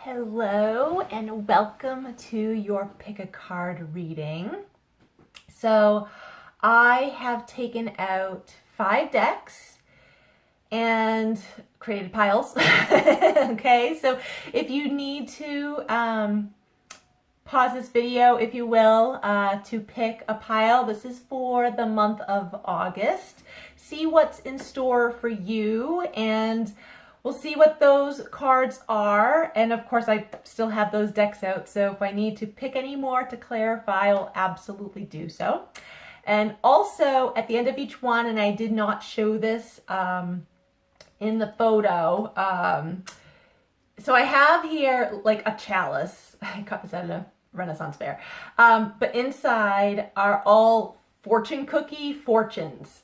Hello and welcome to your pick a card reading. So I have taken out 5 decks and created piles. Okay, so if you need to pause this video, if you will, to pick a pile, this is for the month of August. See what's in store for you, and we'll see what those cards are. And of course, I still have those decks out, so if I need to pick any more to clarify, I'll absolutely do so. And also, at the end of each one, and I did not show this in the photo, so I have here like a chalice. I got this at a Renaissance fair. But inside are all fortune cookie fortunes.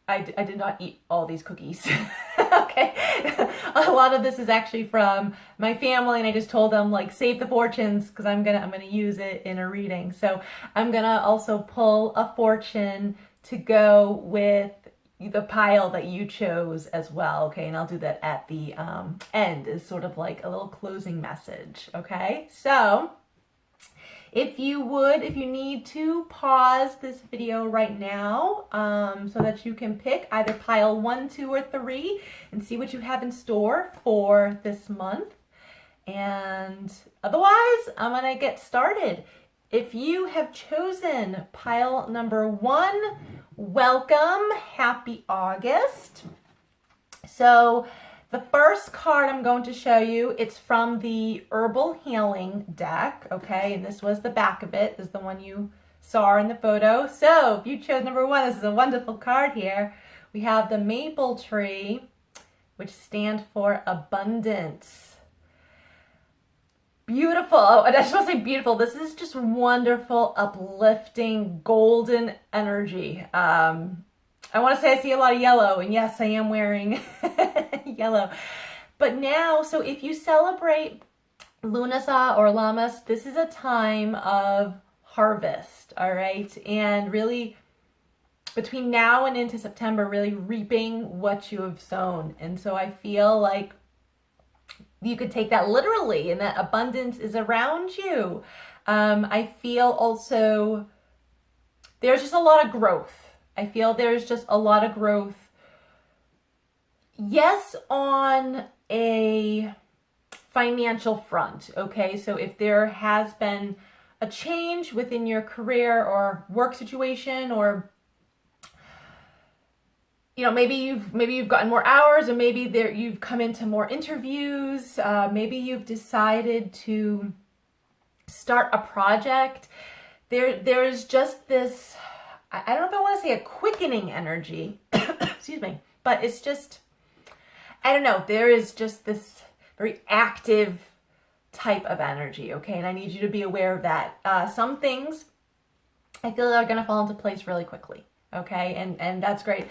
I did not eat all these cookies. Okay. A lot of this is actually from my family, and I just told them, like, save the fortunes because I'm gonna use it in a reading. So I'm gonna also pull a fortune to go with the pile that you chose as well. Okay, and I'll do that at the end as sort of like a little closing message. Okay, so if you need to pause this video right now so that you can pick either pile 1, 2, or 3 and see what you have in store for this month. And otherwise, I'm gonna get started. If you have chosen pile number 1, welcome, happy August. So the first card I'm going to show you, it's from the Herbal Healing deck, okay? And this was the back of it. This is the one you saw in the photo. So if you chose number 1, this is a wonderful card here. We have the maple tree, which stands for abundance. Beautiful. Oh, and I just want to say beautiful. This is just wonderful, uplifting, golden energy. I want to say I see a lot of yellow, and yes, I am wearing yellow. But now, so if you celebrate Lunasa or Lammas, this is a time of harvest, all right? And really, between now and into September, really reaping what you have sown. And so I feel like you could take that literally, and that abundance is around you. I feel also there's just a lot of growth. I feel there's just a lot of growth. Yes, on a financial front, okay? So if there has been a change within your career or work situation, or maybe you've gotten more hours, or maybe you've come into more interviews, maybe you've decided to start a project. There's just this, I don't know if I want to say a quickening energy, excuse me, but it's just, I don't know, there is just this very active type of energy, okay? And I need you to be aware of that. Some things I feel are going to fall into place really quickly, okay? And that's great.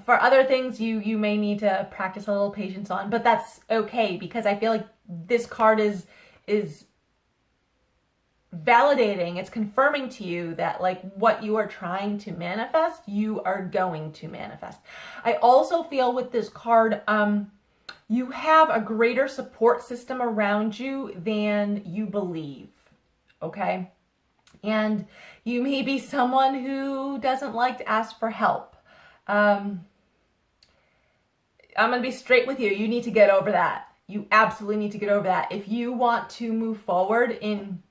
For other things, you may need to practice a little patience on, but that's okay, because I feel like this card is validating, it's confirming to you that, like, what you are trying to manifest, you are going to manifest. I also feel with this card, you have a greater support system around you than you believe, okay? And you may be someone who doesn't like to ask for help. I'm going to be straight with you. You need to get over that. You absolutely need to get over that. If you want to move forward in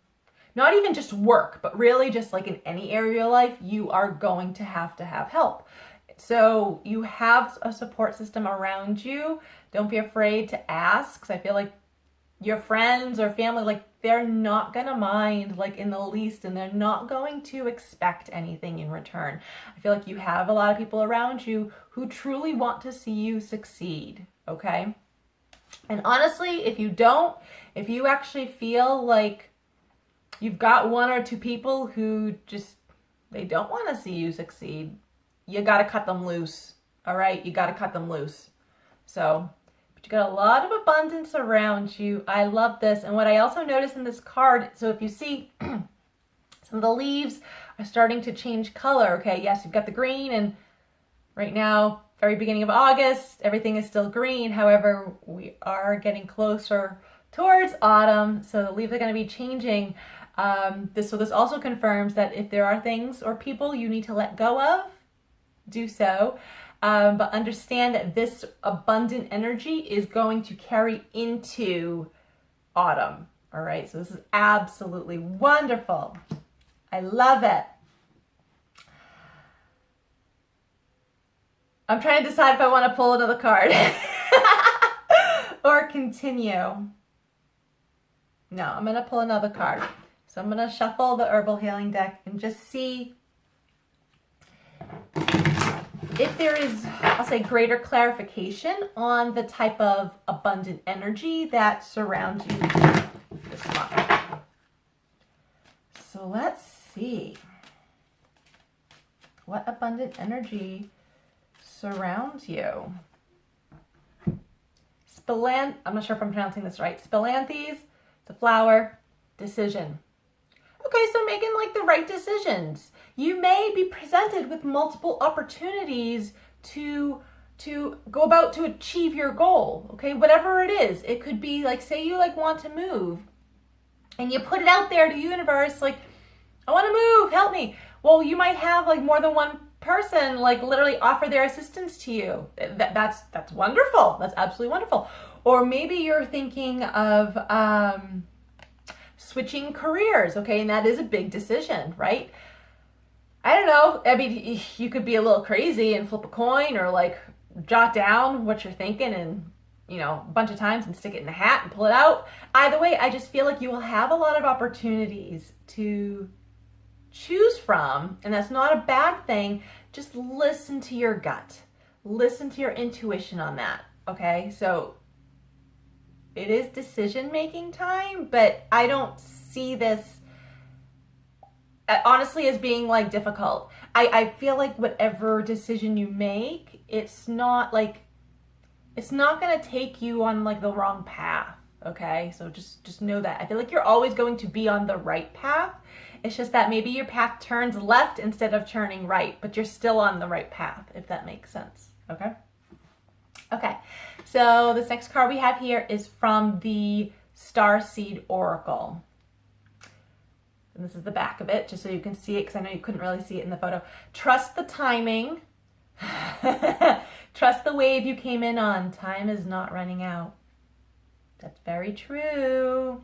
not even just work, but really just like in any area of your life, you are going to have help. So you have a support system around you. Don't be afraid to ask, because I feel like your friends or family, like, they're not going to mind, like, in the least, and they're not going to expect anything in return. I feel like you have a lot of people around you who truly want to see you succeed, okay? And honestly, if you actually feel like you've got 1 or 2 people who just, they don't want to see you succeed, you got to cut them loose, all right? You got to cut them loose. So, but you got a lot of abundance around you. I love this. And what I also noticed in this card, so if you see, some of the leaves are starting to change color, okay? Yes, you've got the green, and right now very beginning of August. Everything is still green. However, we are getting closer towards autumn, so the leaves are going to be changing. This also confirms that if there are things or people you need to let go of, do so. But understand that this abundant energy is going to carry into autumn. All right, so this is absolutely wonderful. I love it. I'm trying to decide if I want to pull another card or continue. No, I'm going to pull another card. So I'm going to shuffle the Herbal Healing deck and just see if there is, I'll say, greater clarification on the type of abundant energy that surrounds you this month. So let's see what abundant energy surrounds you. I'm not sure if I'm pronouncing this right. Spilanthes, it's a flower. Decision. Okay, so making like the right decisions. You may be presented with multiple opportunities to go about to achieve your goal. Okay, whatever it is. It could be like, say you like want to move and you put it out there to the universe, like, I want to move, help me. Well, you might have like more than one person like literally offer their assistance to you. That's wonderful. That's absolutely wonderful. Or maybe you're thinking of switching careers, okay? And that is a big decision, right? I don't know. I mean, you could be a little crazy and flip a coin or like jot down what you're thinking and, you know, a bunch of times and stick it in a hat and pull it out. Either way, I just feel like you will have a lot of opportunities to choose from, and that's not a bad thing. Just listen to your gut. Listen to your intuition on that, okay? So it is decision-making time, but I don't see this honestly as being like difficult. I feel like whatever decision you make, it's not going to take you on like the wrong path, okay? So just know that. I feel like you're always going to be on the right path. It's just that maybe your path turns left instead of turning right, but you're still on the right path, if that makes sense, okay? Okay, so this next card we have here is from the Starseed Oracle. And this is the back of it, just so you can see it, because I know you couldn't really see it in the photo. Trust the timing. Trust the wave you came in on. Time is not running out. That's very true.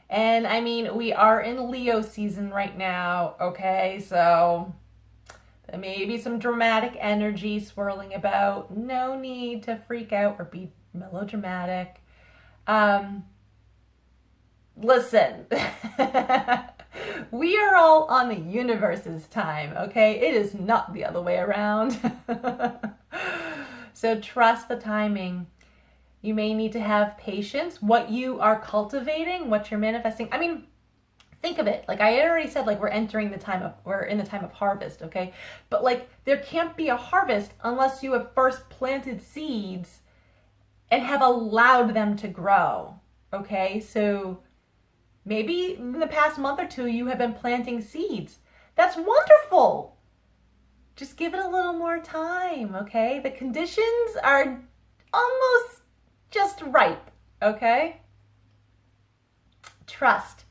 And I mean, we are in Leo season right now, okay? So there may be some dramatic energy swirling about. No need to freak out or be melodramatic. Listen, we are all on the universe's time, okay? It is not the other way around. So trust the timing. You may need to have patience. What you are cultivating, what you're manifesting. I mean, think of it. Like I already said, like we're in the time of harvest, okay? But like there can't be a harvest unless you have first planted seeds and have allowed them to grow, okay? So maybe in the past month or two, you have been planting seeds. That's wonderful. Just give it a little more time, okay? The conditions are almost just ripe, okay? Trust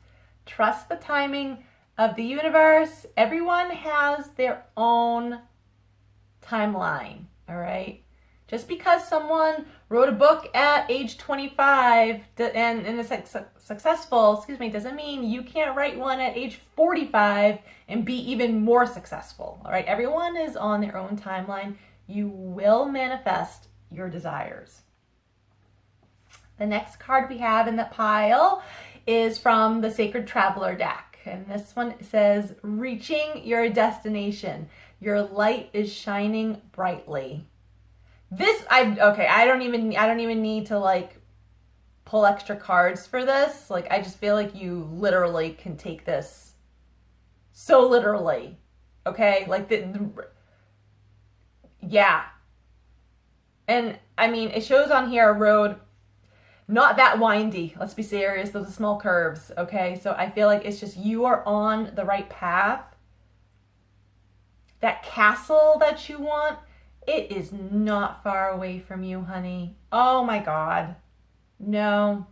the timing of the universe. Everyone has their own timeline, all right? Just because someone wrote a book at age 25 and is successful, doesn't mean you can't write one at age 45 and be even more successful, all right? Everyone is on their own timeline. You will manifest your desires. The next card we have in the pile is from the Sacred Traveler deck. And this one says, reaching your destination. Your light is shining brightly. I don't even need to like pull extra cards for this. Like, I just feel like you literally can take this so literally. Okay? Like yeah. And I mean, it shows on here a road not that windy. Let's be serious. Those are small curves, okay? So I feel like it's just you are on the right path. That castle that you want, It is not far away from you, honey. Oh my God. No.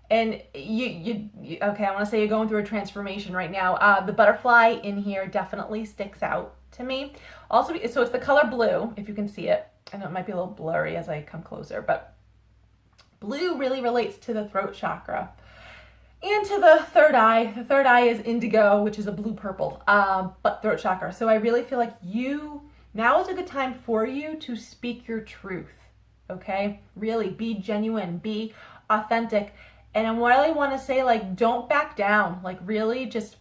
And okay, I want to say you're going through a transformation right now. The butterfly in here definitely sticks out to me. Also, so it's the color blue, if you can see it. I know it might be a little blurry as I come closer, but blue really relates to the throat chakra and to the third eye. The third eye is indigo, which is a blue-purple, but throat chakra. So I really feel like now is a good time for you to speak your truth, okay? Really be genuine, be authentic. And I really want to say, like, don't back down. Like, really just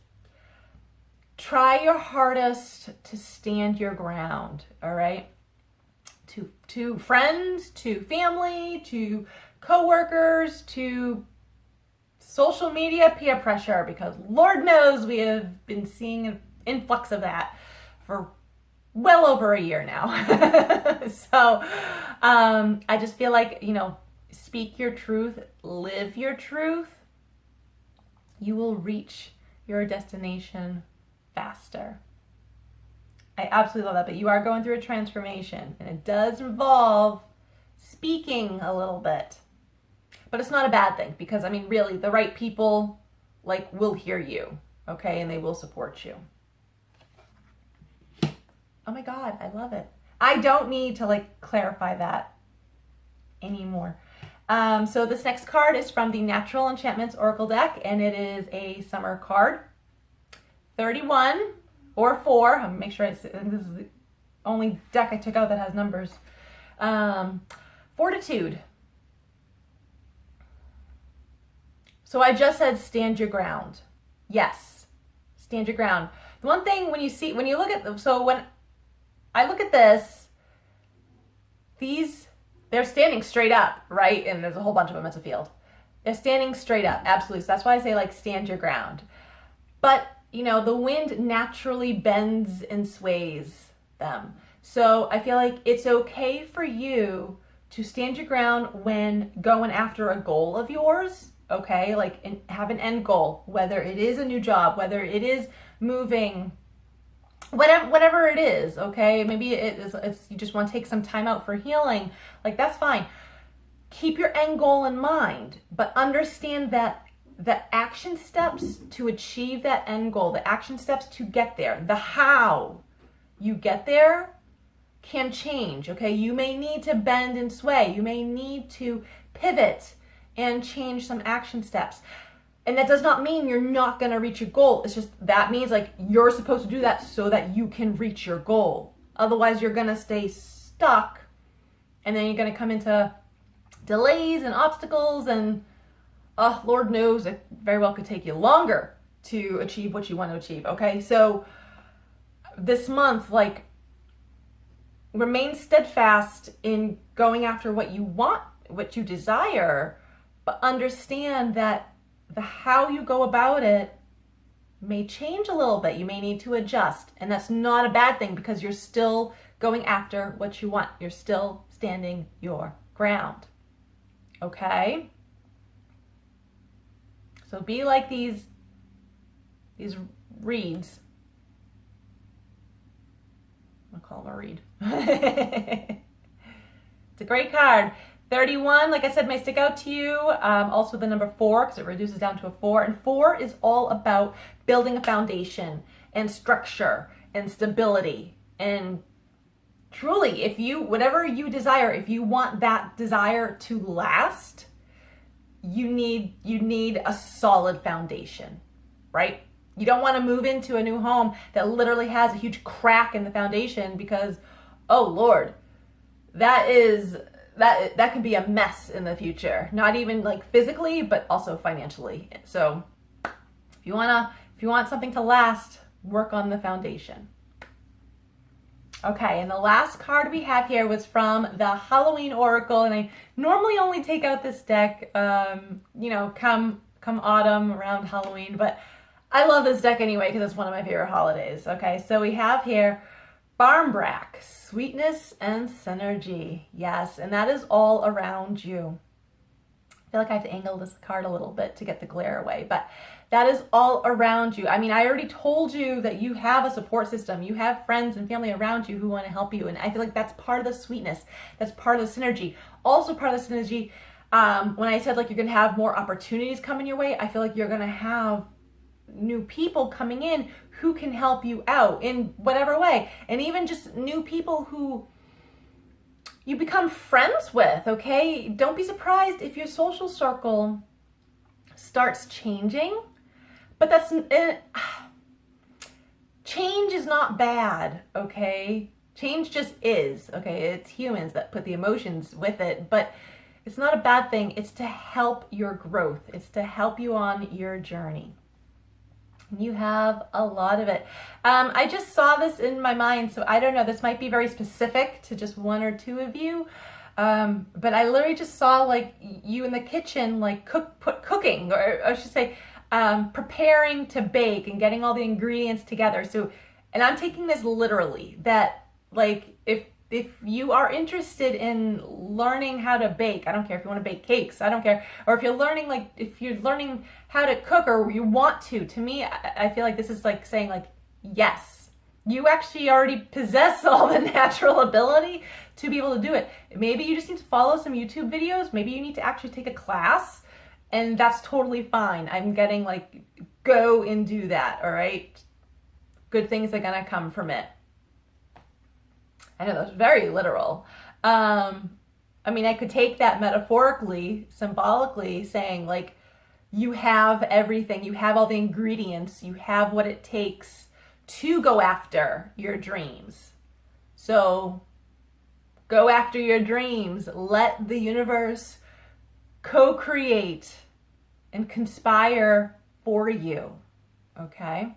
try your hardest to stand your ground, all right? To friends, to family, to coworkers, to social media peer pressure, because Lord knows we have been seeing an influx of that for well over a year now. So I just feel like, speak your truth, live your truth. You will reach your destination faster. I absolutely love that, but you are going through a transformation, and it does involve speaking a little bit. But it's not a bad thing, because, really, the right people, will hear you, okay? And they will support you. Oh my God, I love it. I don't need to, clarify that anymore. So this next card is from the Natural Enchantments Oracle deck, and it is a summer card. 31 or 4. I'm going to make sure this is the only deck I took out that has numbers. Fortitude. So I just said stand your ground. Yes, stand your ground. The one thing when you look at them, so when I look at this, they're standing straight up, right? And there's a whole bunch of them. It's a field. They're standing straight up, absolutely. So that's why I say stand your ground. But the wind naturally bends and sways them. So I feel like it's okay for you to stand your ground when going after a goal of yours, okay? And have an end goal, whether it is a new job, whether it is moving, whatever it is, okay? Maybe it's you just want to take some time out for healing. That's fine. Keep your end goal in mind, but understand that the action steps to achieve that end goal, the action steps to get there, the how you get there can change, okay? You may need to bend and sway. You may need to pivot and change some action steps. And that does not mean you're not going to reach your goal. It's just that means you're supposed to do that so that you can reach your goal. Otherwise, you're going to stay stuck, and then you're going to come into delays and obstacles, and Lord knows it very well could take you longer to achieve what you want to achieve, okay? So this month, remain steadfast in going after what you want, what you desire, but understand that the how you go about it may change a little bit. You may need to adjust, and that's not a bad thing, because you're still going after what you want. You're still standing your ground, okay? So be like these reeds. I'll call them a reed. It's a great card. 31, like I said, may stick out to you. Also the number 4, because it reduces down to a 4. And 4 is all about building a foundation and structure and stability. And truly, whatever you desire, if you want that desire to last, you need a solid foundation, right? You don't want to move into a new home that literally has a huge crack in the foundation, because, oh Lord, that could be a mess in the future. Not even physically, but also financially. So if you want something to last, work on the foundation. Okay, and the last card we have here was from the Halloween Oracle, and I normally only take out this deck, come autumn around Halloween, but I love this deck anyway because it's one of my favorite holidays. Okay, so we have here Barmbrack, sweetness and synergy. Yes, and that is all around you. I feel like I have to angle this card a little bit to get the glare away, but that is all around you. I mean, I already told you that you have a support system. You have friends and family around you who want to help you. And I feel like that's part of the sweetness. That's part of the synergy. Also part of the synergy, when I said like you're going to have more opportunities coming your way, I feel like you're going to have new people coming in who can help you out in whatever way. And even just new people who you become friends with, okay? Don't be surprised if your social circle starts changing. But change is not bad, okay? Change just is, okay? It's humans that put the emotions with it, but it's not a bad thing. It's to help your growth. It's to help you on your journey. You have a lot of it. I just saw this in my mind, so I don't know. This might be very specific to just one or two of you. But I literally just saw like you in the kitchen, like cooking, or I should say, preparing to bake and getting all the ingredients together. So, and I'm taking this literally that like if you are interested in learning how to bake, I don't care if you want to bake cakes, I don't care, or if you're learning how to cook or you want to me, I feel like this is like saying like, yes, you actually already possess all the natural ability to be able to do it. Maybe you just need to follow some YouTube videos. Maybe you need to actually take a class, and that's totally fine. I'm getting like, go and do that, all right? Good things are gonna come from it. I know that's very literal. I mean, I could take that metaphorically, symbolically, saying like, you have everything, you have all the ingredients, you have what it takes to go after your dreams. So go after your dreams. Let the universe co-create and conspire for you, okay?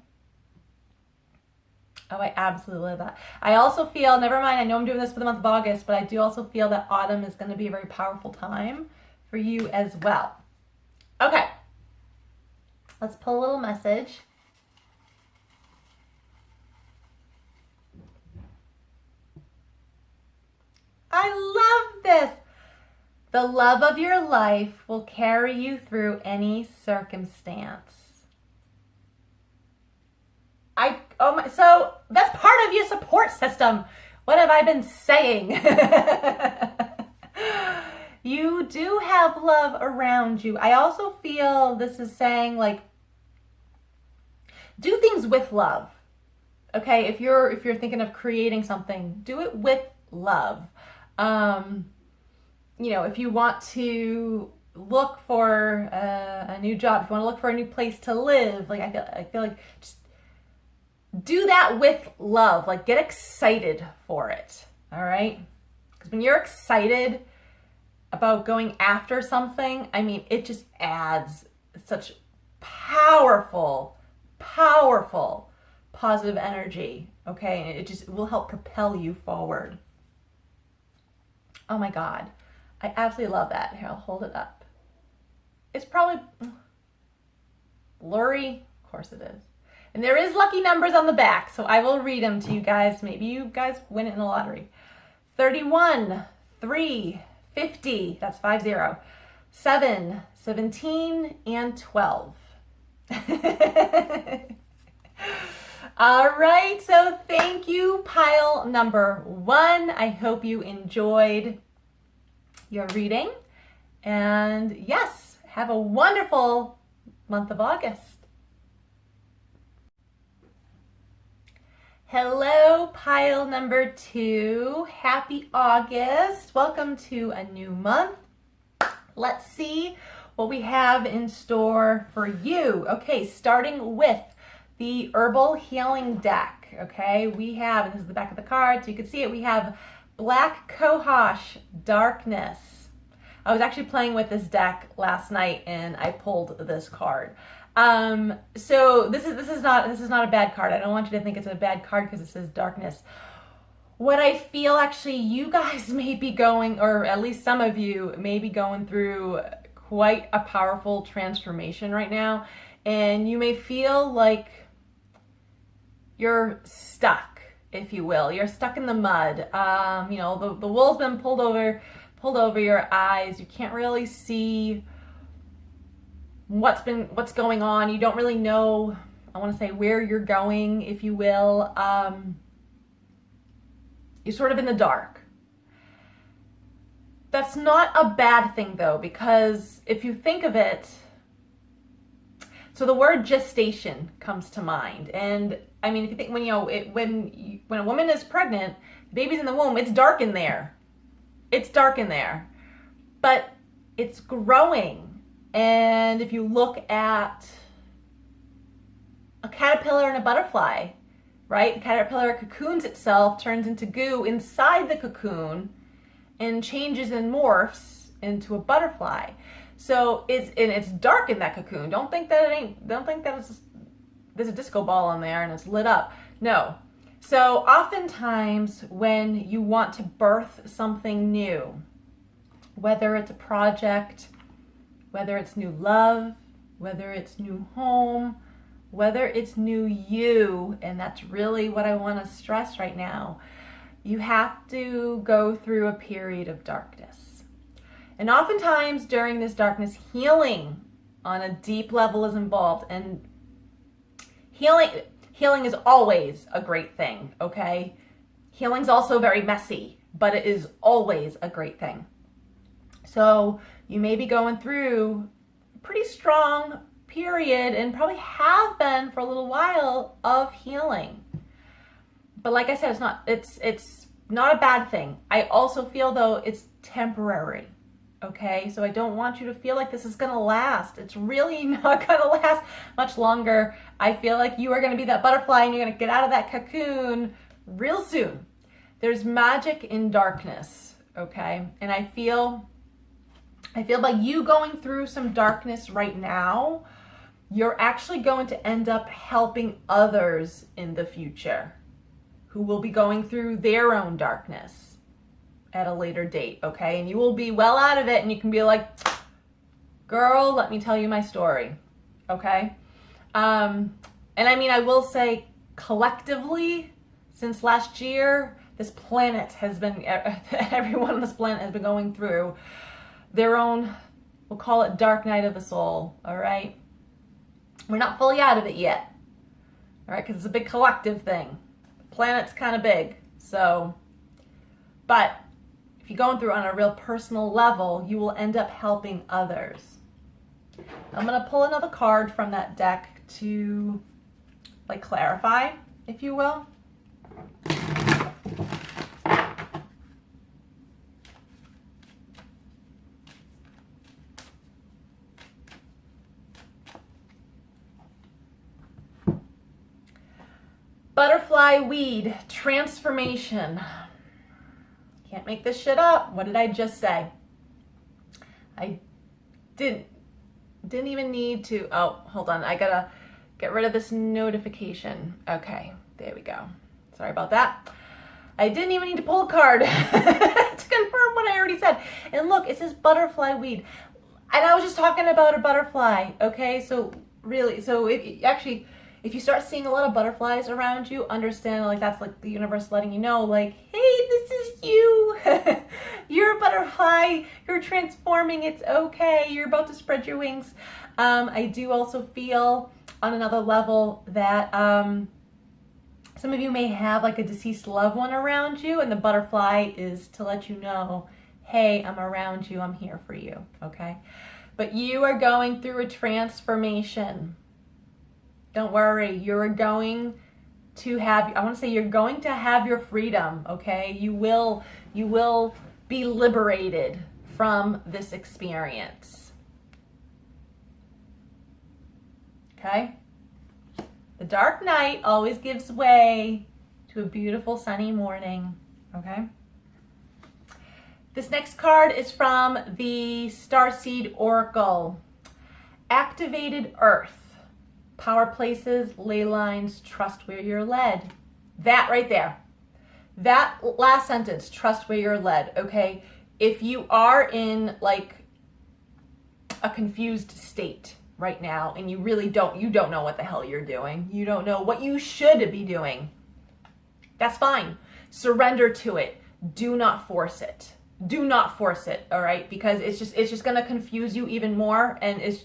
Oh, I absolutely love that. I also feel, never mind, I know I'm doing this for the month of August, but I do also feel that autumn is going to be a very powerful time for you as well. Okay, let's pull a little message. I love this. The love of your life will carry you through any circumstance. So that's part of your support system. What have I been saying? You do have love around you. I also feel this is saying like, do things with love. Okay, if you're thinking of creating something, do it with love. You know, if you want to look for a new job, if you want to look for a new place to live, like I feel like just do that with love. Like get excited for it. All right, because when you're excited about going after something, I mean, it just adds such powerful positive energy. Okay, and it just will help propel you forward. Oh my God, I absolutely love that. Here, I'll hold it up. It's probably blurry. Of course it is. And there is lucky numbers on the back, so I will read them to you guys. Maybe you guys win it in the lottery. 31, 3, 50, that's 50, 7, 17, and 12. All right, so thank you, pile number 1. I hope you enjoyed your reading. And yes, have a wonderful month of August. Hello, pile number 2. Happy August. Welcome to a new month. Let's see what we have in store for you. Okay, starting with the Herbal Healing deck. Okay, we have, and this is the back of the card, so you can see it, we have Black Cohosh Darkness. I was actually playing with this deck last night and I pulled this card. So this is not a bad card. I don't want you to think it's a bad card because it says darkness. What I feel actually you guys may be going, or at least some of you may be going through quite a powerful transformation right now. And you may feel like you're stuck, if you will. You're stuck in the mud. You know, the wool's been pulled over your eyes. You can't really see what's going on. You don't really know, I want to say, where you're going, if you will. You're sort of in the dark. That's not a bad thing though, because if you think of it, so the word gestation comes to mind. And I mean, if you think when a woman is pregnant, the baby's in the womb, it's dark in there. It's dark in there. But it's growing. And if you look at a caterpillar and a butterfly, right? The caterpillar cocoons itself, turns into goo inside the cocoon, and changes and morphs into a butterfly. So it's dark in that cocoon. Don't think that there's a disco ball in there and it's lit up. No. So oftentimes when you want to birth something new, whether it's a project, whether it's new love, whether it's new home, whether it's new you, and that's really what I want to stress right now, you have to go through a period of darkness. And oftentimes during this darkness, healing on a deep level is involved. And healing is always a great thing, okay? Healing's also very messy, but it is always a great thing. So you may be going through a pretty strong period, and probably have been for a little while, of healing. But like I said, it's not a bad thing. I also feel though it's temporary. Okay, so I don't want you to feel like this is gonna last. It's really not gonna last much longer. I feel like you are gonna be that butterfly and you're gonna get out of that cocoon real soon. There's magic in darkness, okay? And I feel by you going through some darkness right now, you're actually going to end up helping others in the future who will be going through their own darkness at a later date, okay? And you will be well out of it, and you can be like, girl, let me tell you my story, okay? And I mean, I will say collectively, since last year, this planet has been, everyone on this planet has been going through their own, we'll call it dark night of the soul, all right? We're not fully out of it yet, all right? Because it's a big collective thing. The planet's kind of big, so, but if you're going through on a real personal level, you will end up helping others. I'm going to pull another card from that deck to like clarify, if you will. Butterfly weed, transformation. Can't make this shit up. What did I just say? I didn't even need to, oh, hold on. I gotta get rid of this notification. Okay, there we go. Sorry about that. I didn't even need to pull a card to confirm what I already said. And look, it says butterfly weed. And I was just talking about a butterfly, okay? So really, so if you start seeing a lot of butterflies around you, understand like that's like the universe letting you know, like, hey, this is you. You're a butterfly. You're transforming. It's okay. You're about to spread your wings. I do also feel on another level that some of you may have like a deceased loved one around you, and the butterfly is to let you know, hey, I'm around you. I'm here for you. Okay. But you are going through a transformation. Don't worry, you're going to have, I want to say you're going to have your freedom, okay? You will be liberated from this experience. Okay? The dark night always gives way to a beautiful sunny morning, okay? This next card is from the Starseed Oracle. Activated Earth. Power places, ley lines, trust where you're led. That right there. That last sentence, trust where you're led, okay? If you are in like a confused state right now and you don't know what the hell you're doing. You don't know what you should be doing. That's fine. Surrender to it. Do not force it. Do not force it, all right? Because it's just going to confuse you even more, and it's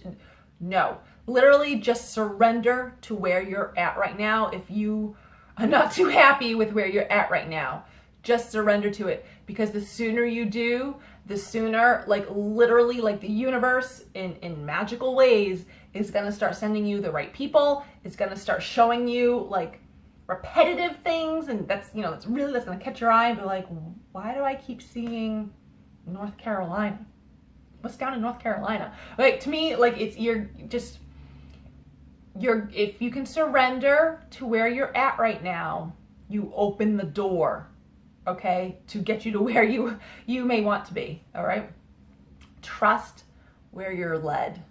No. Literally just surrender to where you're at right now. If you are not too happy with where you're at right now, just surrender to it. Because the sooner you do, the sooner, like literally, like the universe in magical ways is going to start sending you the right people. It's going to start showing you like repetitive things. And that's, you know, that's going to catch your eye and be like, why do I keep seeing North Carolina? What's down in North Carolina? Like, to me, like, it's, if you can surrender to where you're at right now, you open the door, okay, to get you to where you may want to be, all right? Trust where you're led.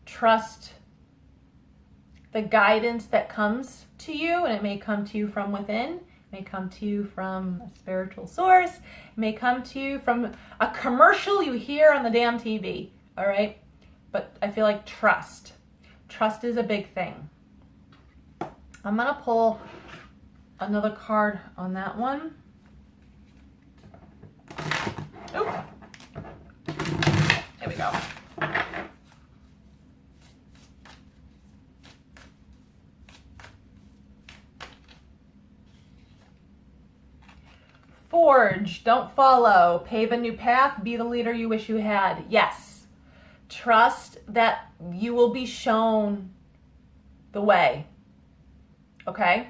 Trust the guidance that comes to you, and it may come to you from within. It may come to you from a spiritual source. It may come to you from a commercial you hear on the damn TV, all right? But I feel like trust. Trust is a big thing. I'm going to pull another card on that one. Oh, there we go. Forge, don't follow, pave a new path, be the leader you wish you had. Yes, trust that you will be shown the way, okay?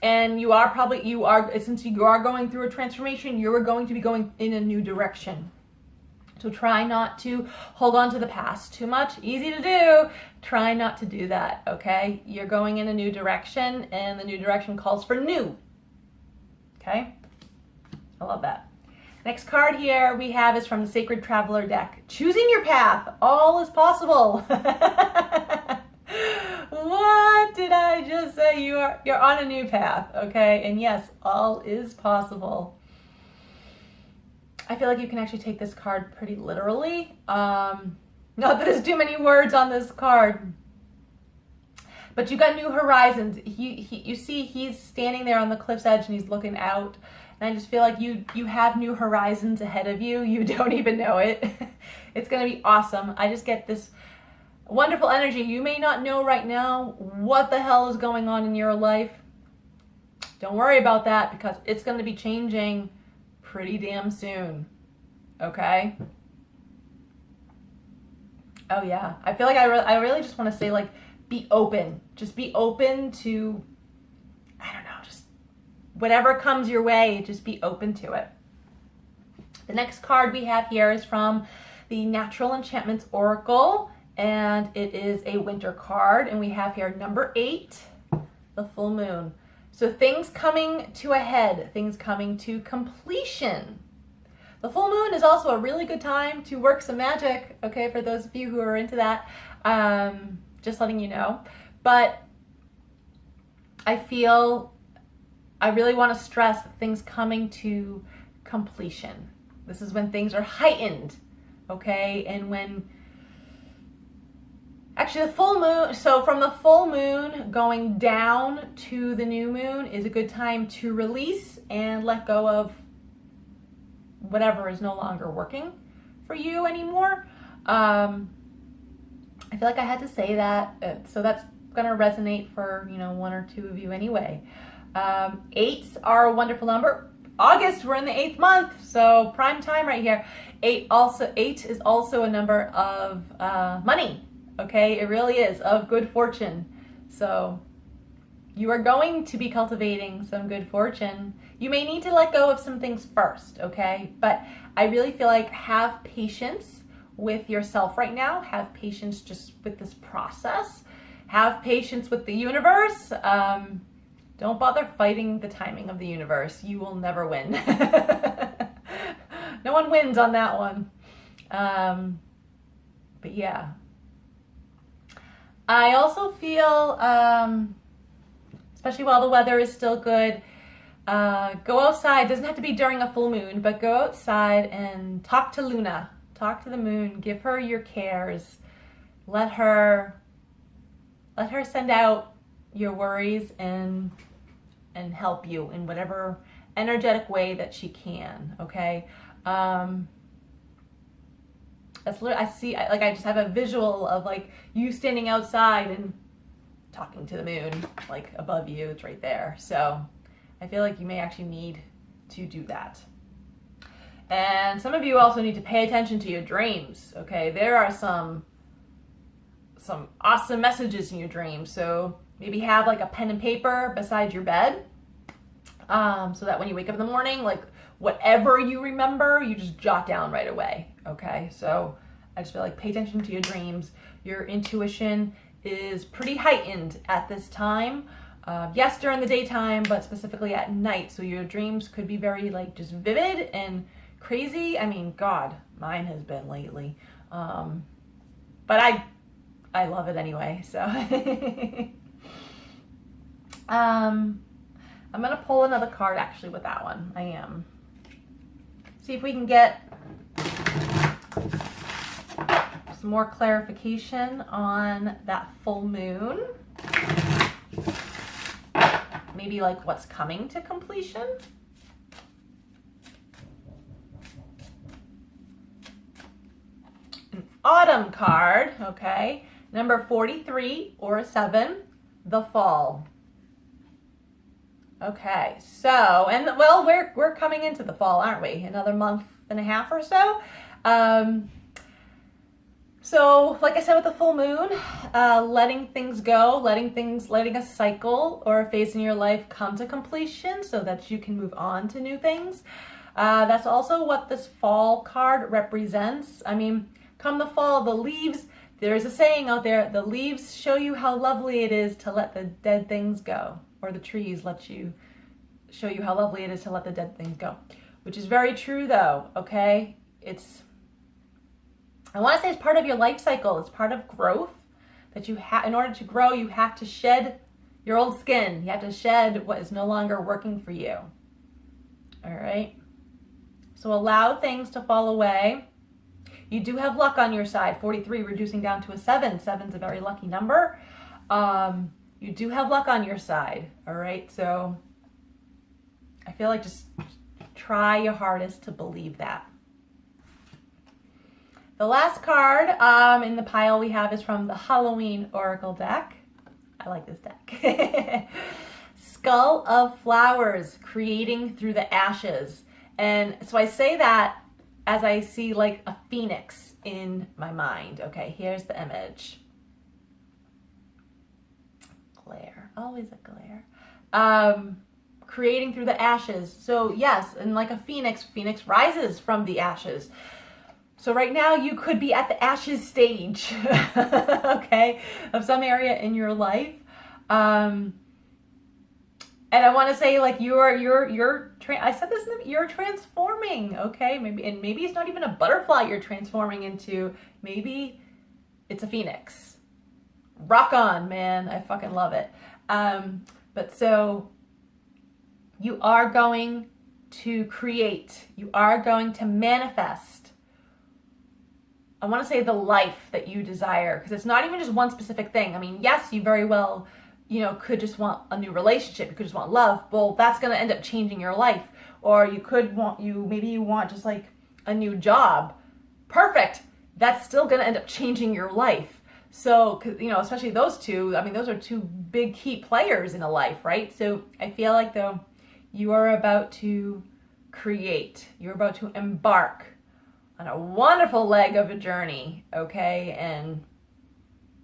And since you are going through a transformation, you are going to be going in a new direction. So try not to hold on to the past too much. Easy to do. Try not to do that, okay? You're going in a new direction, and the new direction calls for new. Okay? I love that. Next card here we have is from the Sacred Traveler deck. Choosing your path. All is possible. What did I just say? You're on a new path, okay? And yes, all is possible. I feel like you can actually take this card pretty literally. Not that there's too many words on this card. But you got new horizons. You see he's standing there on the cliff's edge and he's looking out. And I just feel like you have new horizons ahead of you. You don't even know it. It's going to be awesome. I just get this wonderful energy. You may not know right now what the hell is going on in your life. Don't worry about that, because it's going to be changing pretty damn soon. Okay? Oh yeah. I feel like I really just want to say, like, be open. Just be open to, I don't know, just whatever comes your way, just be open to it. The next card we have here is from the Natural Enchantments Oracle, and it is a winter card, and we have here number 8, the full moon. So things coming to a head, things coming to completion. The full moon is also a really good time to work some magic, okay, for those of you who are into that. Just letting you know. But I really want to stress things coming to completion. This is when things are heightened, okay? And when, actually the full moon, so from the full moon going down to the new moon is a good time to release and let go of whatever is no longer working for you anymore. I feel like I had to say that, so that's going to resonate for, one or two of you anyway. 8s are a wonderful number. August, we're in the 8th month, so prime time right here. 8 is also a number of money, okay? It really is, of good fortune. So you are going to be cultivating some good fortune. You may need to let go of some things first, okay? But I really feel like have patience with yourself right now. Have patience just with this process. Have patience with the universe. Don't bother fighting the timing of the universe. You will never win. No one wins on that one. But yeah. I also feel, especially while the weather is still good, go outside. Doesn't have to be during a full moon, but go outside and talk to Luna. Talk to the moon. Give her your cares. Let her send out your worries and help you in whatever energetic way that she can, okay? That's literally, I just have a visual of like you standing outside and talking to the moon, like above you. It's right there. So I feel like you may actually need to do that. And some of you also need to pay attention to your dreams. Okay, there are some awesome messages in your dreams. So maybe have like a pen and paper beside your bed, so that when you wake up in the morning, like whatever you remember, you just jot down right away. Okay, so I just feel like pay attention to your dreams. Your intuition is pretty heightened at this time. Yes, during the daytime, but specifically at night. So your dreams could be very like just vivid and crazy. I mean, God, mine has been lately. But I love it anyway. So I'm gonna pull another card actually with that one. I am. See if we can get some more clarification on that full moon. Maybe like what's coming to completion. An autumn card, okay. Number 43 or a 7, the fall. Okay, so, and well, we're coming into the fall, aren't we? Another month and a half or so. So, like I said with the full moon, letting things go, letting a cycle or a phase in your life come to completion so that you can move on to new things. That's also what this fall card represents. I mean, come the fall, the leaves, there's a saying out there, the leaves show you how lovely it is to let the dead things go. Or the trees show you how lovely it is to let the dead things go. Which is very true though, okay? I want to say it's part of your life cycle. It's part of growth that in order to grow, you have to shed your old skin. You have to shed what is no longer working for you. All right? So allow things to fall away. You do have luck on your side. 43 reducing down to a 7. 7's a very lucky number. You do have luck on your side. All right? So I feel like just try your hardest to believe that. The last card in the pile we have is from the Halloween Oracle deck. I like this deck. Skull of Flowers, creating through the ashes. And so I say that as I see like a phoenix in my mind. Okay, here's the image. Glare, always a glare. Creating through the ashes. So yes, and like a phoenix rises from the ashes. So right now you could be at the ashes stage, okay, of some area in your life. And I want to say like I said this, you're transforming, okay? Maybe it's not even a butterfly you're transforming into. Maybe it's a phoenix. Rock on, man. I fucking love it. But so you are going to create, you are going to manifest, I want to say the life that you desire, because it's not even just one specific thing. I mean, yes, you very well, could just want a new relationship. You could just want love. Well, that's going to end up changing your life. Or maybe you want just like a new job. Perfect. That's still going to end up changing your life. So, especially those two, I mean, those are two big key players in a life, right? So I feel like though, you are about to create, you're about to embark on a wonderful leg of a journey, okay? And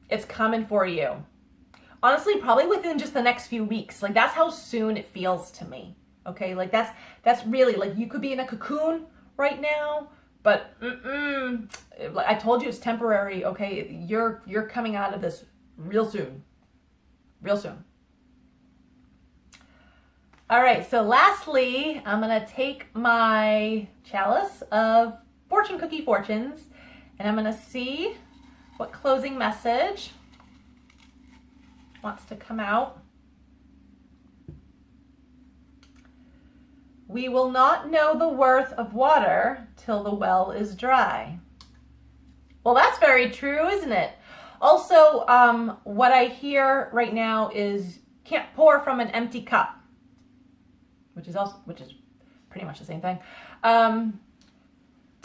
it's coming for you. Honestly, probably within just the next few weeks. Like, that's how soon it feels to me, okay? Like, that's really, like, you could be in a cocoon right now, but I told you it's temporary, okay? You're coming out of this real soon. Real soon. All right, so lastly, I'm going to take my chalice of fortune cookie fortunes, and I'm going to see what closing message wants to come out. We will not know the worth of water till the well is dry. Well, that's very true, isn't it? Also, what I hear right now is can't pour from an empty cup, which is pretty much the same thing.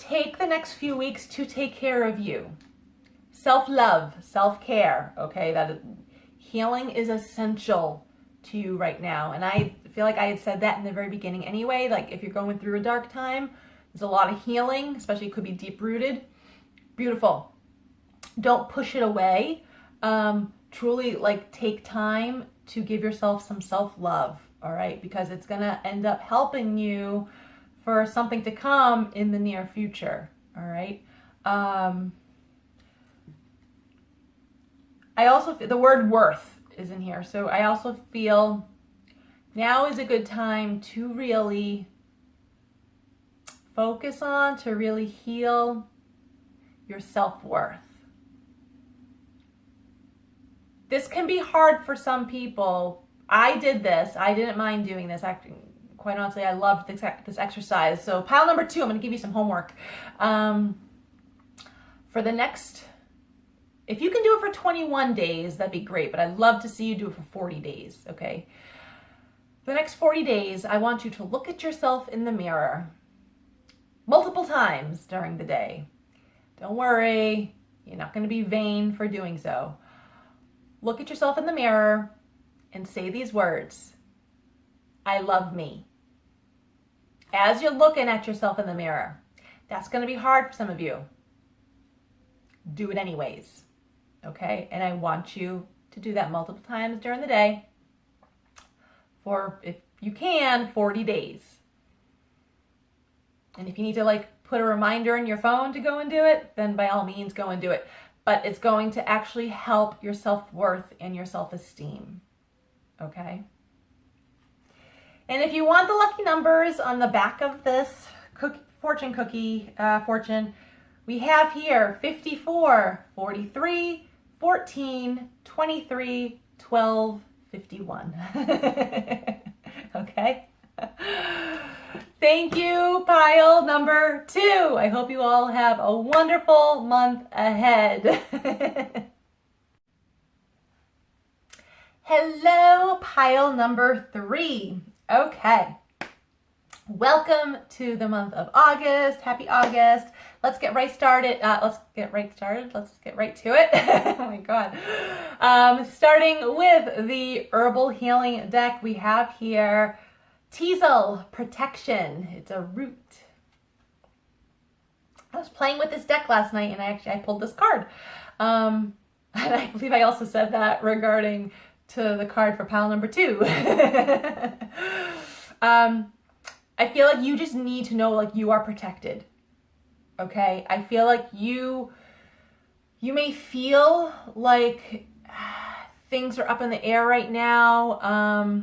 take the next few weeks to take care of you. Self-love, self-care, okay? Healing is essential to you right now. And I feel like I had said that in the very beginning anyway. Like if you're going through a dark time, there's a lot of healing, especially it could be deep-rooted. Beautiful. Don't push it away. Truly like take time to give yourself some self-love, all right? Because it's gonna end up helping you for something to come in the near future, all right? I also, the word worth is in here. So I also feel now is a good time to really focus on, to really heal your self-worth. This can be hard for some people. I did this. I didn't mind doing this. Actually, quite honestly, I loved this exercise. So pile number 2, I'm going to give you some homework. For the next, if you can do it for 21 days, that'd be great. But I'd love to see you do it for 40 days, okay? The next 40 days, I want you to look at yourself in the mirror multiple times during the day. Don't worry, you're not going to be vain for doing so. Look at yourself in the mirror and say these words. I love me. As you're looking at yourself in the mirror, that's going to be hard for some of you. Do it anyways, okay? And I want you to do that multiple times during the day for, if you can, 40 days. And if you need to like put a reminder in your phone to go and do it, then by all means go and do it. But it's going to actually help your self-worth and your self-esteem, okay? And if you want the lucky numbers on the back of this fortune cookie, we have here 54, 43, 14, 23, 12, 51. Okay? Thank you, pile number 2. I hope you all have a wonderful month ahead. Hello, pile number 3. Okay. Welcome to the month of August. Happy August. Let's get right started. Let's get right to it. Oh my God. Starting with the Herbal Healing deck, we have here Teasel Protection. It's a root. I was playing with this deck last night and I pulled this card. And I believe I also said that regarding to the card for pile number 2. I feel like you just need to know like you are protected. Okay? I feel like you may feel like things are up in the air right now.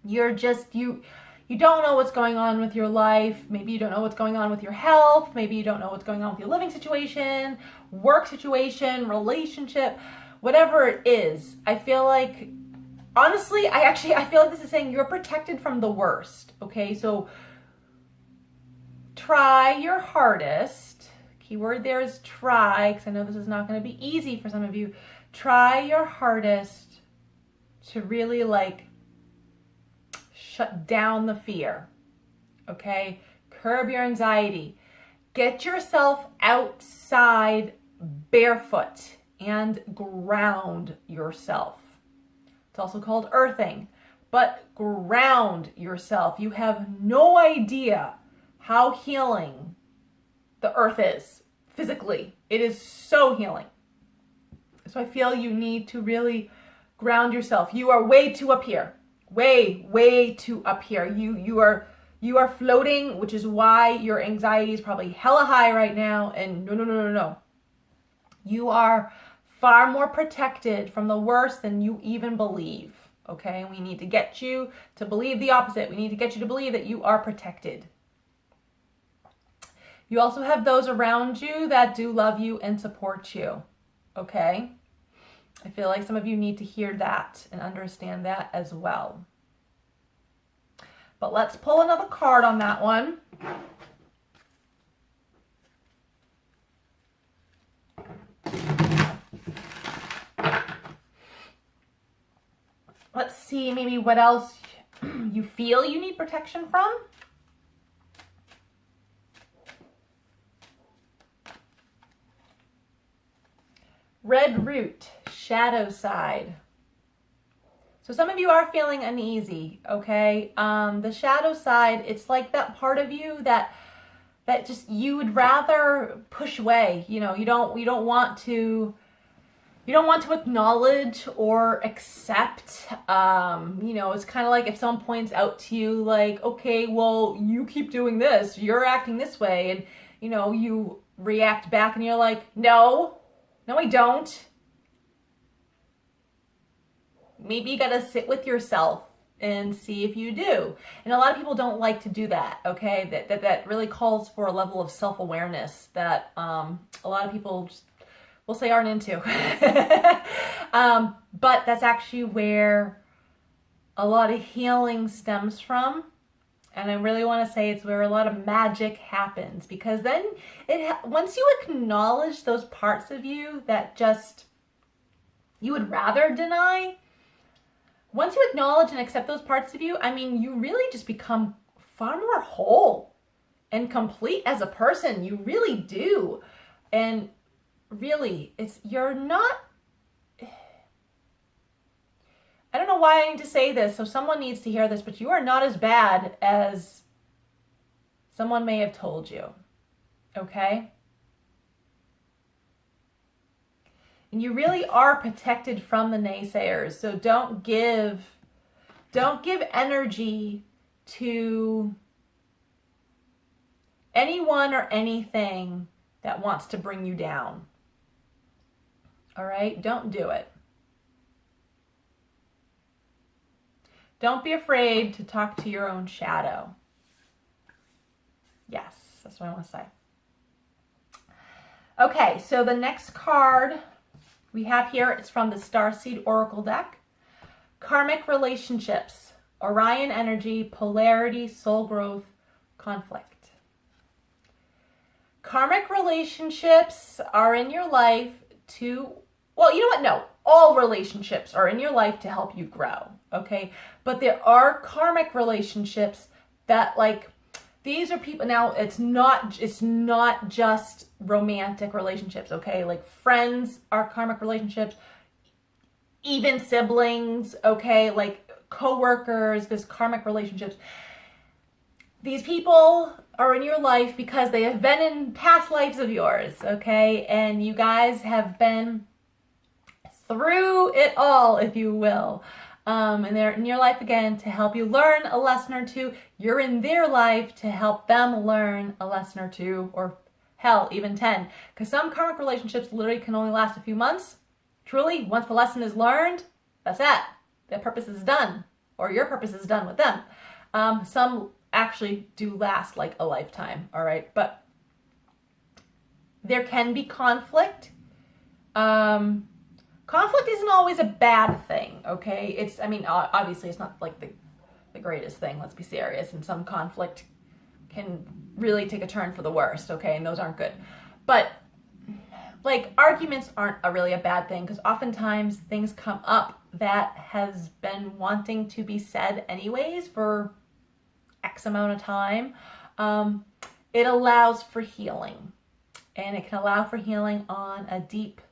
You're just, you don't know what's going on with your life. Maybe you don't know what's going on with your health. Maybe you don't know what's going on with your living situation, work situation, relationship, whatever it is. I feel like, honestly, I feel like this is saying you're protected from the worst. Okay, so try your hardest. Keyword there is try, because I know this is not going to be easy for some of you. Try your hardest to really like shut down the fear, okay? Curb your anxiety. Get yourself outside barefoot and ground yourself. It's also called earthing, but ground yourself. You have no idea how healing the earth is physically. It is so healing. So I feel you need to really ground yourself. You are way too up here. Way too up here. You are floating, which is why your anxiety is probably hella high right now. And no. You are far more protected from the worst than you even believe. Okay? We need to get you to believe the opposite. We need to get you to believe that you are protected. You also have those around you that do love you and support you. Okay? I feel like some of you need to hear that and understand that as well. But let's pull another card on that one. Let's see maybe what else you feel you need protection from. Red root, shadow side. So some of you are feeling uneasy, okay? The shadow side, it's like that part of you that just you would rather push away. You know, you don't want to acknowledge or accept. You know, it's kind of like if someone points out to you, like, okay, well, you keep doing this, you're acting this way, and you know, you react back, and you're like, no, I don't. Maybe you gotta sit with yourself and see if you do. And a lot of people don't like to do that, okay? That really calls for a level of self-awareness that a lot of people just, we'll say, aren't into. But that's actually where a lot of healing stems from. And I really want to say it's where a lot of magic happens, because then once you acknowledge those parts of you that just you would rather deny, once you acknowledge and accept those parts of you, I mean, you really just become far more whole and complete as a person. You really do. And really, you're not, I don't know why I need to say this, so someone needs to hear this, but you are not as bad as someone may have told you, okay? And you really are protected from the naysayers. So don't give energy to anyone or anything that wants to bring you down. All right? Don't do it. Don't be afraid to talk to your own shadow. Yes, that's what I want to say. Okay, so the next card we have here is from the Starseed Oracle deck. Karmic relationships, Orion energy, polarity, soul growth, conflict. Karmic relationships are in your life to, well, you know what? No, all relationships are in your life to help you grow, okay? But there are karmic relationships that, like, these are people, now it's not just romantic relationships, okay? Like friends are karmic relationships, even siblings, okay? Like co-workers, there's karmic relationships. These people are in your life because they have been in past lives of yours, okay? And you guys have been through it all, if you will. And they're in your life again to help you learn a lesson or two. You're in their life to help them learn a lesson or two, or hell, even 10. Because some karmic relationships literally can only last a few months. Truly, once the lesson is learned, that's it. Their purpose is done, or your purpose is done with them. Some actually do last like a lifetime, all right? But there can be conflict. Conflict isn't always a bad thing, okay? It's, I mean, obviously it's not like the greatest thing, let's be serious, and some conflict can really take a turn for the worst, okay? And those aren't good. But, like, arguments aren't really a bad thing, because oftentimes things come up that has been wanting to be said anyways for X amount of time. It allows for healing, and it can allow for healing on a deep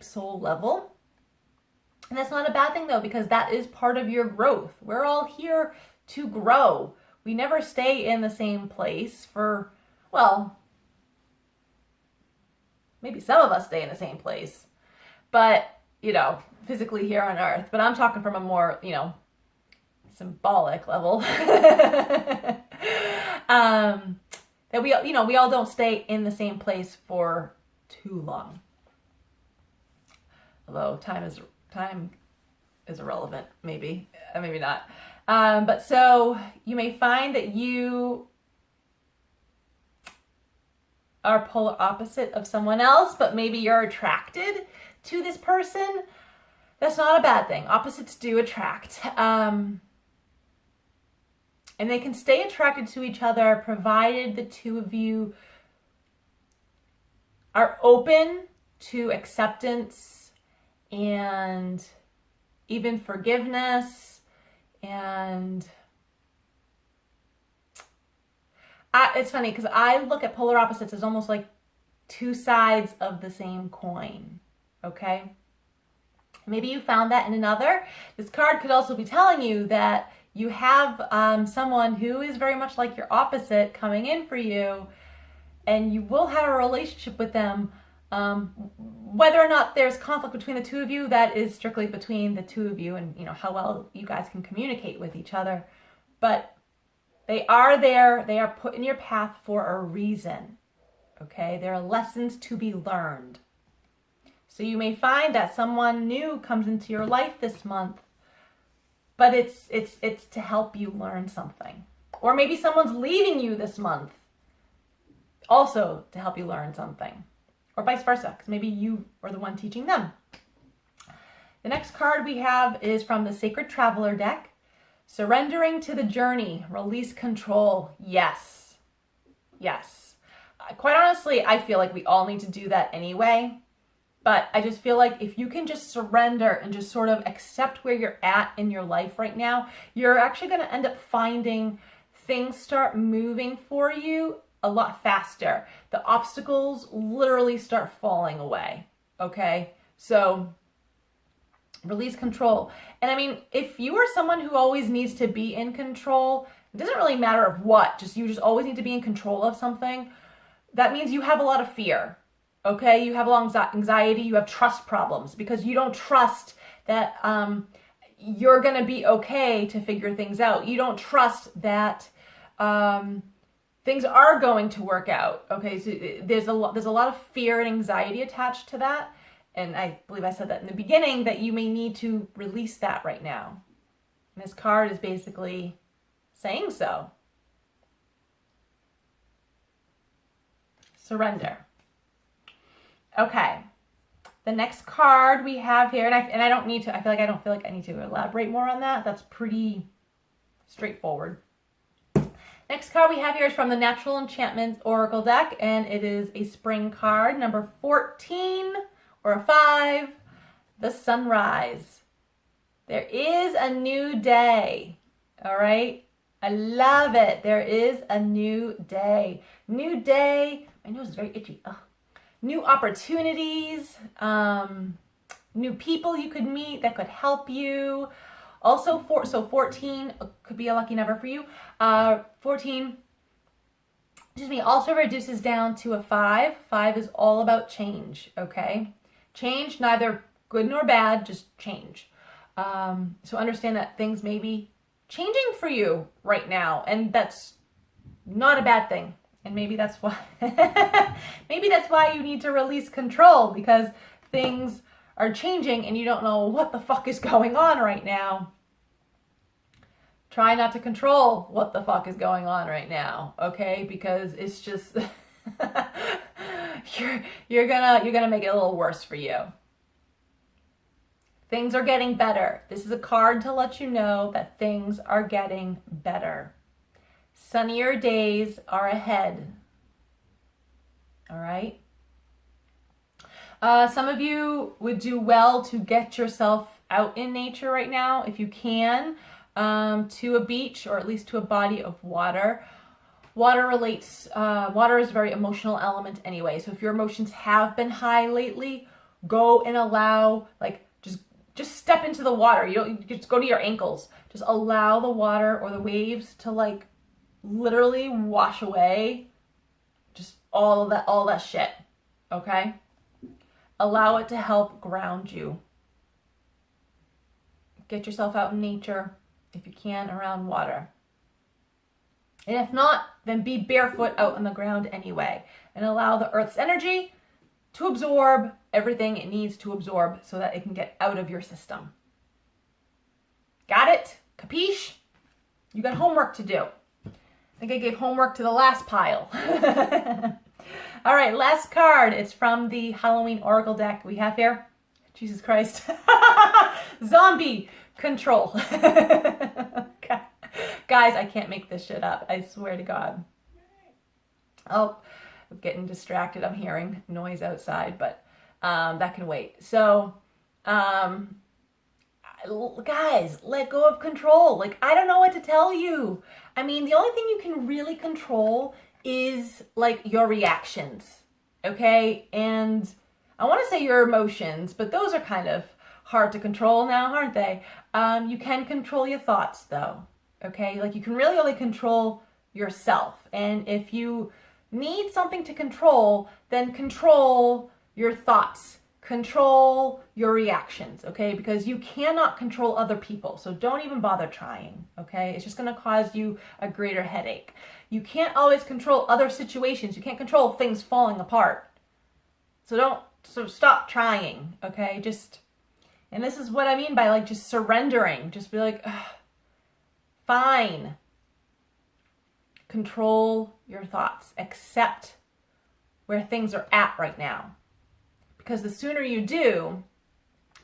soul level. And that's not a bad thing though, because that is part of your growth. We're all here to grow. We never stay in the same place for, well, maybe some of us stay in the same place, but, you know, physically here on earth. But I'm talking from a more, you know, symbolic level. That we, you know, we all don't stay in the same place for too long. Although time is irrelevant, maybe not. But so you may find that you are polar opposite of someone else, but maybe you're attracted to this person. That's not a bad thing. Opposites do attract. And they can stay attracted to each other provided the two of you are open to acceptance and even forgiveness. And it's funny because I look at polar opposites as almost like two sides of the same coin. okay? Maybe you found that in another. This card could also be telling you that you have someone who is very much like your opposite coming in for you, and you will have a relationship with them. Whether or not there's conflict between the two of you, that is strictly between the two of you and how well you guys can communicate with each other. But they are there. They are put in your path for a reason. Okay? There are lessons to be learned. So you may find that someone new comes into your life this month, but it's to help you learn something. Or maybe someone's leaving you this month, also to help you learn something. Or vice versa, because maybe you are the one teaching them. The next card we have is from the Sacred Traveler deck. Surrendering to the journey, release control. Yes. Yes. Quite honestly, I feel like we all need to do that anyway. But I just feel like if you can just surrender and just sort of accept where you're at in your life right now, you're actually going to end up finding things start moving for you a lot faster. The obstacles literally start falling away. Okay? So release control. And I mean, if you are someone who always needs to be in control, it doesn't really matter of what, you just always need to be in control of something. That means you have a lot of fear. Okay, you have a lot of anxiety, you have trust problems because you don't trust that you're going to be okay to figure things out. You don't trust that things are going to work out. Okay, so there's a lot of fear and anxiety attached to that. And I believe I said that in the beginning, that you may need to release that right now. And this card is basically saying so. Surrender. Okay, the next card we have here, and I don't need to, I feel like I need to elaborate more on that. That's pretty straightforward. Next card we have here is from the Natural Enchantments Oracle deck, and it is a spring card, number 14, or a 5, the sunrise. There is a new day, all right? I love it. There is a new day. New day. My nose is very itchy. Ugh. New opportunities, new people you could meet that could help you. Also, 14 could be a lucky number for you. 14, also reduces down to a 5. 5 is all about change, okay? Change, neither good nor bad, just change. So understand that things may be changing for you right now, and that's not a bad thing. And maybe that's why you need to release control, because things are changing and you don't know what the fuck is going on right now. Try not to control what the fuck is going on right now, okay? Because it's just you're gonna make it a little worse for you. Things are getting better. This is a card to let you know that things are getting better. Sunnier days are ahead. All right. Some of you would do well to get yourself out in nature right now, if you can, to a beach or at least to a body of water. Water is a very emotional element anyway. So if your emotions have been high lately, go and allow, just step into the water. You just go to your ankles. Just allow the water or the waves to literally wash away just all that shit. Okay? Allow it to help ground you. Get yourself out in nature if you can, around water. And if not, then be barefoot out on the ground anyway, and allow the earth's energy to absorb everything it needs to absorb so that it can get out of your system. Got it? Capiche? You got homework to do. I think I gave homework to the last pile. All right, last card. It's from the Halloween Oracle deck we have here. Jesus Christ. Zombie control. Guys, I can't make this shit up. I swear to God. Oh, I'm getting distracted. I'm hearing noise outside, but that can wait. So, guys, let go of control. I don't know what to tell you. I mean, the only thing you can really control is your reactions. Okay? And I want to say your emotions, but those are kind of hard to control now, aren't they? You can control your thoughts though, okay? Like you can really only control yourself. And if you need something to control, then control your thoughts, control your reactions, okay? Because you cannot control other people, so don't even bother trying, okay? It's just gonna cause you a greater headache. You can't always control other situations. You can't control things falling apart. So stop trying, okay? And this is what I mean by like just surrendering. Just be like, fine. Control your thoughts. Accept where things are at right now. Because the sooner you do,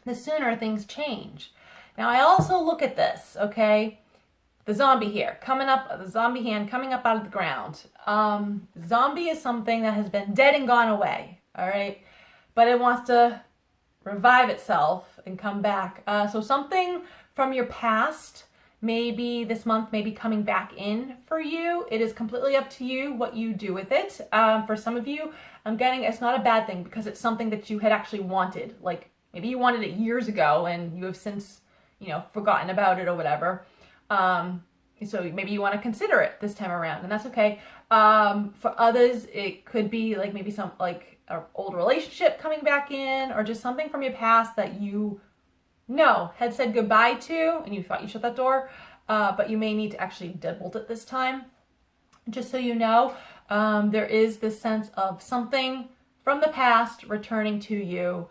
the sooner things change. Now I also look at this, okay? The zombie here, coming up, the zombie hand coming up out of the ground. Zombie is something that has been dead and gone away, all right? But it wants to revive itself and come back. So something from your past, maybe this month, maybe coming back in for you. It is completely up to you what you do with it. For some of you, I'm getting it's not a bad thing because it's something that you had actually wanted. Like maybe you wanted it years ago and you have since, forgotten about it or whatever. So maybe you want to consider it this time around, and that's okay. For others, it could be like maybe some like an old relationship coming back in, or just something from your past that you had said goodbye to, and you thought you shut that door, but you may need to actually deadbolt it this time. Just so you know, there is this sense of something from the past returning to you.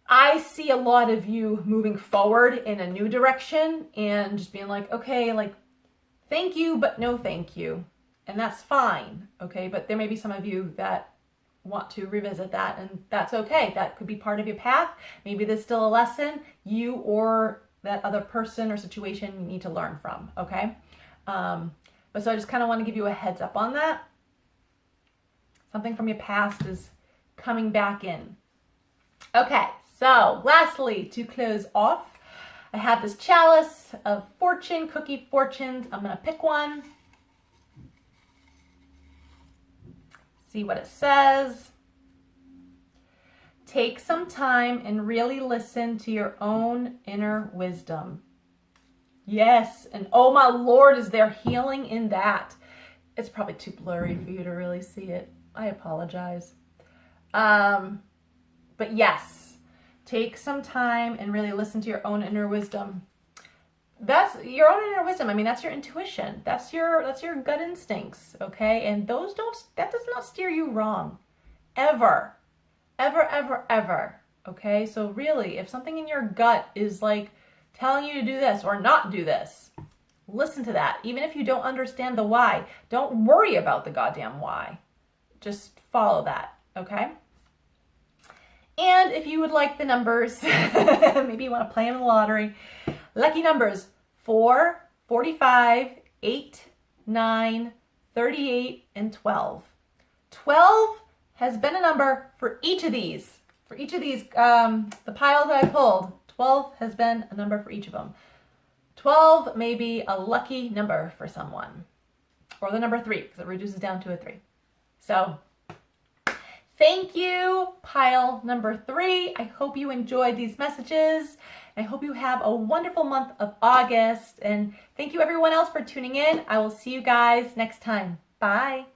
I see a lot of you moving forward in a new direction and just being like, okay, like, thank you, but no thank you. And that's fine, okay? But there may be some of you that want to revisit that, and that's okay. That could be part of your path. Maybe there's still a lesson you or that other person or situation you need to learn from, okay? But so I just kind of want to give you a heads up on that. Something from your past is coming back in. Okay. So lastly, to close off, I have this chalice of fortune, cookie fortunes. I'm going to pick one. See what it says. Take some time and really listen to your own inner wisdom. Yes, and oh my Lord, is there healing in that? It's probably too blurry for you to really see it. I apologize. But yes. Take some time and really listen to your own inner wisdom. That's your own inner wisdom. I mean, that's your intuition. That's your gut instincts, okay? And that does not steer you wrong. Ever. Ever, ever, ever. Okay? So really, if something in your gut is like telling you to do this or not do this, listen to that. Even if you don't understand the why, don't worry about the goddamn why. Just follow that, okay? And if you would like the numbers, maybe you want to play in the lottery. Lucky numbers 4, 45, 8, 9, 38, and 12. 12 has been a number for each of these. For each of these, the pile that I pulled, 12 has been a number for each of them. 12 may be a lucky number for someone. Or the number 3, because it reduces down to a 3. So, thank you, pile number 3. I hope you enjoyed these messages. I hope you have a wonderful month of August. And thank you everyone else for tuning in. I will see you guys next time. Bye.